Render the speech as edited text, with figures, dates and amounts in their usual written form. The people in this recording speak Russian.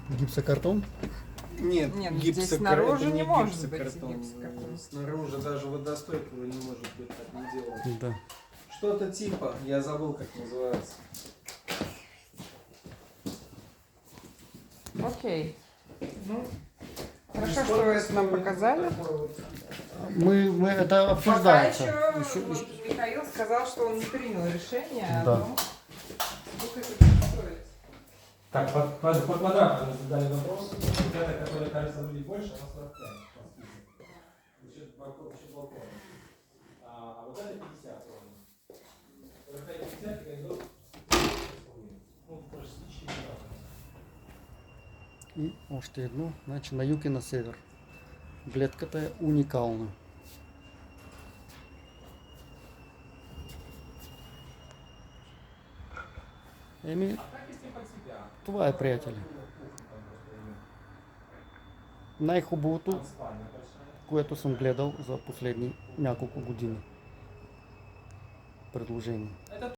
Гипсокартон? Нет, Нет, гипсокартон, здесь снаружи это не может быть гипсокартон. гипсокартон. Снаружи даже водостойкого не может быть, так не делают. Да. Что-то типа, я забыл, как называется. Окей. Ну, хорошо, что вы это нам показали. Мы это Пока обсуждается. еще вот Михаил сказал, что он не принял решение о Да. том, сколько это будет стоить. Так, по квадратам задали вопрос. Вот это, которое кажется выглядит больше, оно 45. Еще балкон. А вот это 50 ровно. 45-50 коридор. Ну, почти 4 І още одно, значить на юг і на север. Гледката е унікальна. Еми, А так, если под себя. това е, приятели. Най-хубавото, Там спальня большая. което съм гледал за последни няколко години. Предложение. Это